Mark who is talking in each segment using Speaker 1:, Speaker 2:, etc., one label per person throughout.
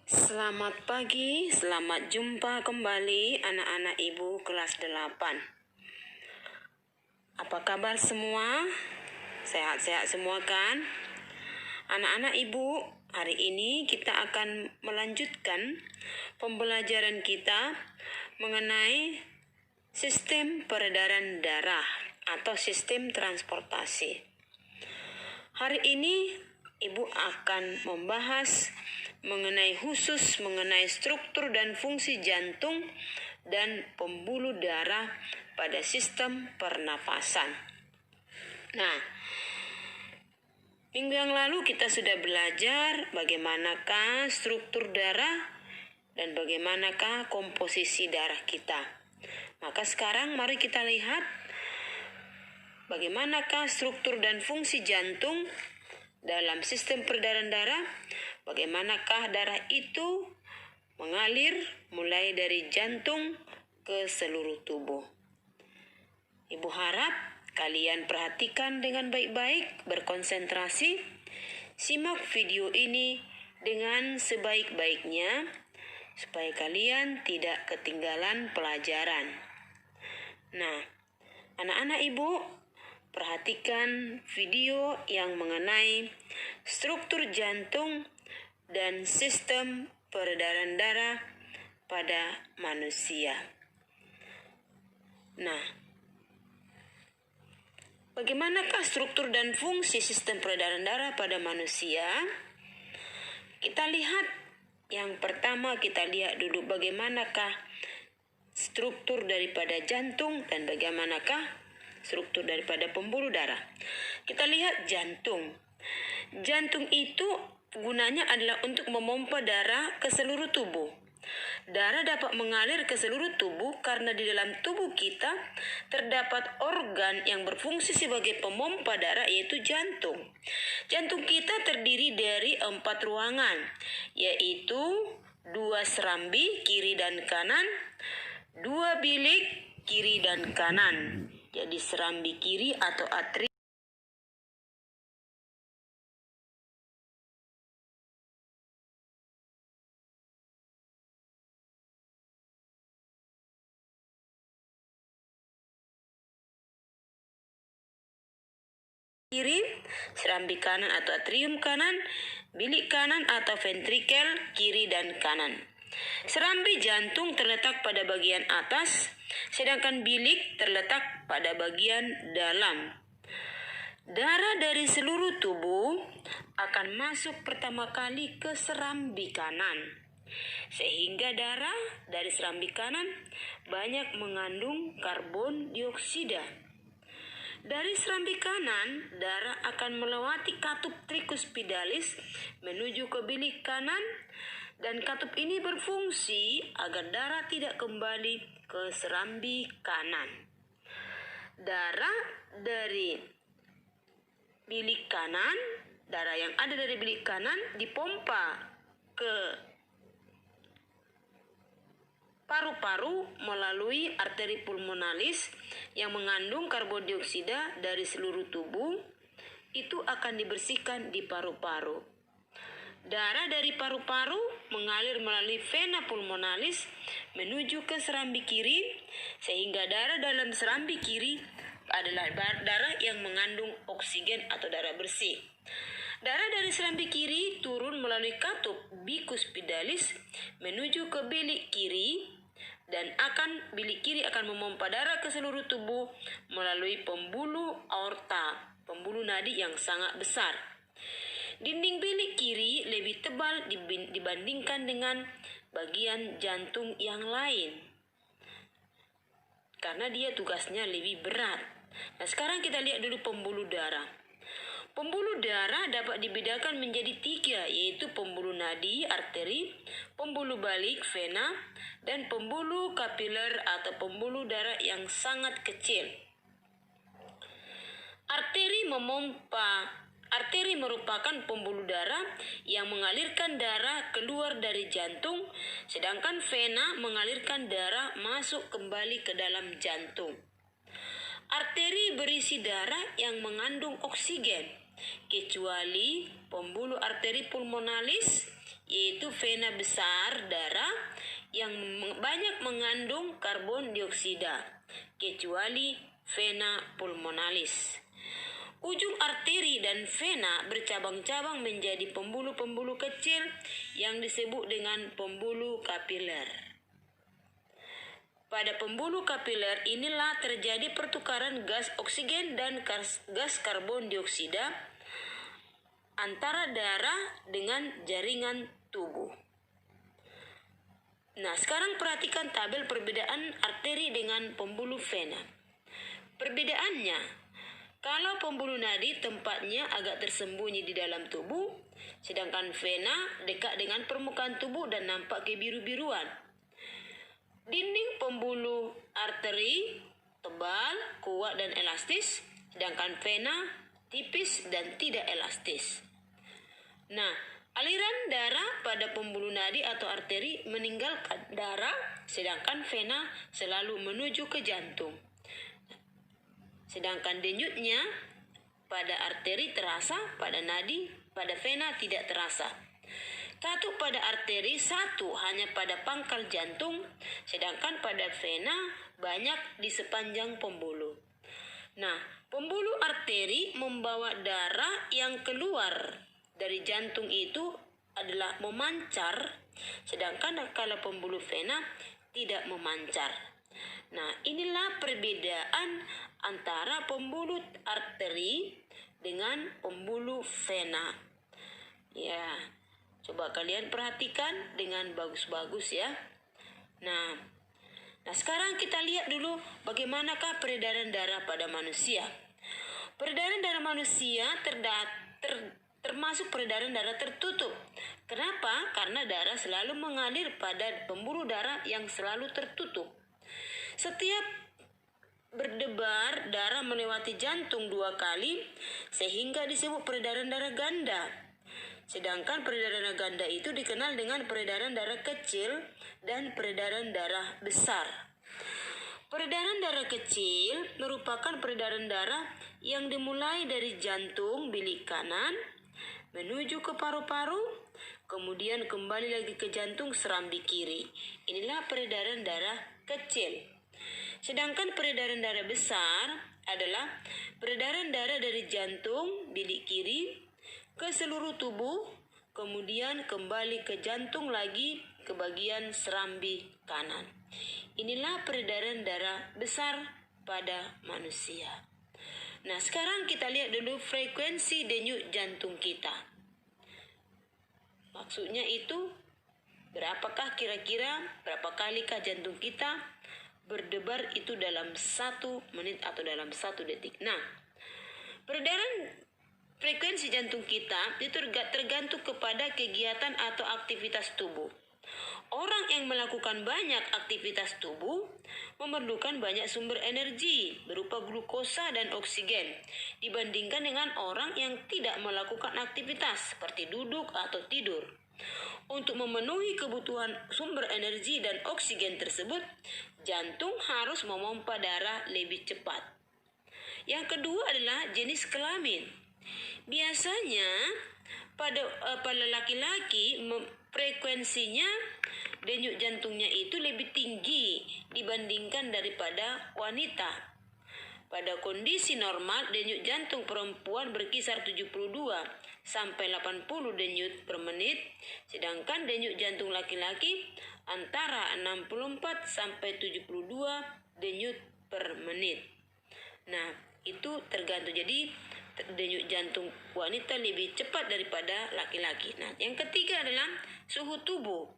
Speaker 1: Selamat pagi, selamat jumpa kembali anak-anak ibu kelas 8. Apa kabar semua? Sehat-sehat semua kan? Anak-anak ibu, hari ini kita akan melanjutkan pembelajaran kita mengenai sistem peredaran darah atau sistem transportasi. Hari ini ibu akan membahas mengenai struktur dan fungsi jantung dan pembuluh darah pada sistem pernafasan. Nah, minggu yang lalu kita sudah belajar bagaimanakah struktur darah dan bagaimanakah komposisi darah kita. Maka sekarang mari kita lihat bagaimanakah struktur dan fungsi jantung dalam sistem peredaran darah, bagaimanakah darah itu mengalir mulai dari jantung ke seluruh tubuh. Ibu harap kalian perhatikan dengan baik-baik, berkonsentrasi, simak video ini dengan sebaik-baiknya supaya kalian tidak ketinggalan pelajaran. Nah, anak-anak ibu, perhatikan video yang mengenai struktur jantung dan sistem peredaran darah pada manusia. Nah, bagaimanakah struktur dan fungsi sistem peredaran darah pada manusia? Kita lihat yang pertama, kita lihat dulu bagaimanakah struktur daripada jantung dan bagaimanakah struktur daripada pembuluh darah. Kita lihat jantung. Jantung itu gunanya adalah untuk memompa darah ke seluruh tubuh. Darah dapat mengalir ke seluruh tubuh karena di dalam tubuh kita terdapat organ yang berfungsi sebagai pemompa darah, yaitu jantung. Jantung kita terdiri dari 4 ruangan, yaitu 2 serambi kiri dan kanan, 2 bilik kiri dan kanan. Jadi serambi kiri atau atrium, kiri, serambi kanan atau atrium kanan, bilik kanan atau ventrikel kiri dan kanan. Serambi jantung terletak pada bagian atas, sedangkan bilik terletak pada bagian dalam. Darah dari seluruh tubuh akan masuk pertama kali ke serambi kanan, sehingga darah dari serambi kanan banyak mengandung karbon dioksida. Dari serambi kanan, darah akan melewati katup tricuspidalis menuju ke bilik kanan, dan katup ini berfungsi agar darah tidak kembali ke serambi kanan. Darah dari bilik kanan, darah yang ada dari bilik kanan dipompa ke paru-paru melalui arteri pulmonalis yang mengandung karbon dioksida dari seluruh tubuh. Itu akan dibersihkan di paru-paru. Darah dari paru-paru mengalir melalui vena pulmonalis menuju ke serambi kiri, sehingga darah dalam serambi kiri adalah darah yang mengandung oksigen atau darah bersih. Darah dari serambi kiri turun melalui katup bicuspidalis menuju ke bilik kiri, dan bilik kiri akan memompa darah ke seluruh tubuh melalui pembuluh aorta, pembuluh nadi yang sangat besar. Dinding bilik kiri lebih tebal dibandingkan dengan bagian jantung yang lain, karena dia tugasnya lebih berat. Nah, sekarang kita lihat dulu pembuluh darah. Pembuluh darah dapat dibedakan menjadi 3, yaitu pembuluh nadi, arteri, pembuluh balik, vena, dan pembuluh kapiler atau pembuluh darah yang sangat kecil. Arteri merupakan pembuluh darah yang mengalirkan darah keluar dari jantung, sedangkan vena mengalirkan darah masuk kembali ke dalam jantung. Arteri berisi darah yang mengandung oksigen, kecuali pembuluh arteri pulmonalis yaitu vena besar darah yang banyak mengandung karbon dioksida, kecuali vena pulmonalis. Ujung arteri dan vena bercabang-cabang menjadi pembuluh-pembuluh kecil yang disebut dengan pembuluh kapiler. Pada pembuluh kapiler inilah terjadi pertukaran gas oksigen dan gas karbon dioksida antara darah dengan jaringan tubuh. Nah, sekarang perhatikan tabel perbedaan arteri dengan pembuluh vena. Perbedaannya, kalau pembuluh nadi tempatnya agak tersembunyi di dalam tubuh, sedangkan vena dekat dengan permukaan tubuh dan nampak kebiru-biruan. Dinding pembuluh arteri tebal, kuat dan elastis, sedangkan vena tipis dan tidak elastis. Nah, aliran darah pada pembuluh nadi atau arteri meninggalkan darah, sedangkan vena selalu menuju ke jantung. Sedangkan denyutnya pada arteri terasa, pada nadi, pada vena tidak terasa. Katup pada arteri satu hanya pada pangkal jantung, sedangkan pada vena banyak di sepanjang pembuluh. Nah, pembuluh arteri membawa darah yang keluar dari jantung itu adalah memancar, sedangkan kalau pembuluh vena tidak memancar. Nah, inilah perbedaan antara pembuluh arteri dengan pembuluh vena. Ya, coba kalian perhatikan dengan bagus-bagus ya. Nah, sekarang kita lihat dulu bagaimanakah peredaran darah pada manusia. Peredaran darah manusia termasuk peredaran darah tertutup. Kenapa? Karena darah selalu mengalir pada pembuluh darah yang selalu tertutup. Setiap berdebar, darah melewati jantung 2 kali sehingga disebut peredaran darah ganda. Sedangkan peredaran darah ganda itu dikenal dengan peredaran darah kecil dan peredaran darah besar. Peredaran darah kecil merupakan peredaran darah yang dimulai dari jantung bilik kanan menuju ke paru-paru, kemudian kembali lagi ke jantung serambi kiri. Inilah peredaran darah kecil. Sedangkan peredaran darah besar adalah peredaran darah dari jantung bilik kiri ke seluruh tubuh, kemudian kembali ke jantung lagi ke bagian serambi kanan. Inilah peredaran darah besar pada manusia. Nah, sekarang kita lihat dulu frekuensi denyut jantung kita. Maksudnya itu, berapakah kira-kira, berapa kalikah jantung kita berdebar itu dalam 1 menit atau dalam 1 detik. Nah, peredaran frekuensi jantung kita itu tergantung kepada kegiatan atau aktivitas tubuh. Orang yang melakukan banyak aktivitas tubuh memerlukan banyak sumber energi berupa glukosa dan oksigen dibandingkan dengan orang yang tidak melakukan aktivitas seperti duduk atau tidur. Untuk memenuhi kebutuhan sumber energi dan oksigen tersebut, jantung harus memompa darah lebih cepat. Yang kedua adalah jenis kelamin. Biasanya pada laki-laki frekuensinya denyut jantungnya itu lebih tinggi dibandingkan daripada wanita. Pada kondisi normal, denyut jantung perempuan berkisar 72 sampai 80 denyut per menit, sedangkan denyut jantung laki-laki antara 64 sampai 72 denyut per menit. Nah, itu tergantung. Jadi denyut jantung wanita lebih cepat daripada laki-laki. Nah, yang ketiga adalah suhu tubuh.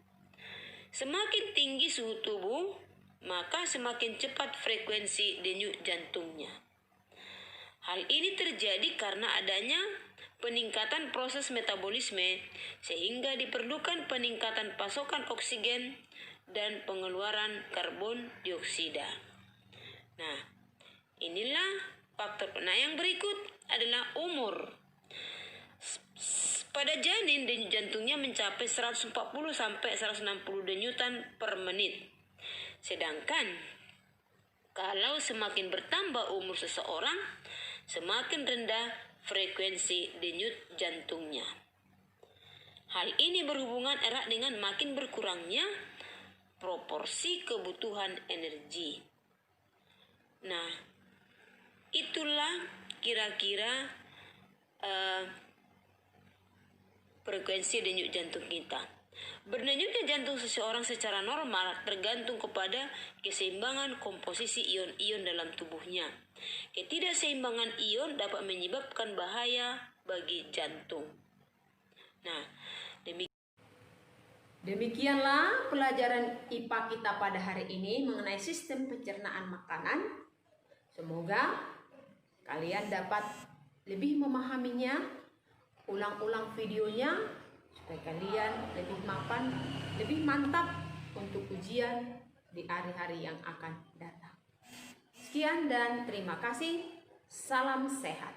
Speaker 1: Semakin tinggi suhu tubuh, maka semakin cepat frekuensi denyut jantungnya. Hal ini terjadi karena adanya peningkatan proses metabolisme sehingga diperlukan peningkatan pasokan oksigen dan pengeluaran karbon dioksida. Nah, inilah faktor. Nah, yang berikut adalah umur. Pada janin denyut jantungnya mencapai 140 sampai 160 denyutan per menit. Sedangkan kalau semakin bertambah umur seseorang, semakin rendah frekuensi denyut jantungnya. Hal ini berhubungan erat dengan makin berkurangnya proporsi kebutuhan energi. Nah, itulah kira-kira frekuensi denyut jantung kita. Berdenyutnya jantung seseorang secara normal tergantung kepada keseimbangan komposisi ion-ion dalam tubuhnya. Ketidakseimbangan ion dapat menyebabkan bahaya bagi jantung. Nah, demikianlah pelajaran IPA kita pada hari ini mengenai sistem pencernaan makanan. Semoga kalian dapat lebih memahaminya. Ulang-ulang videonya supaya kalian lebih mapan, lebih mantap untuk ujian di hari-hari yang akan datang. Sekian dan terima kasih. Salam sehat.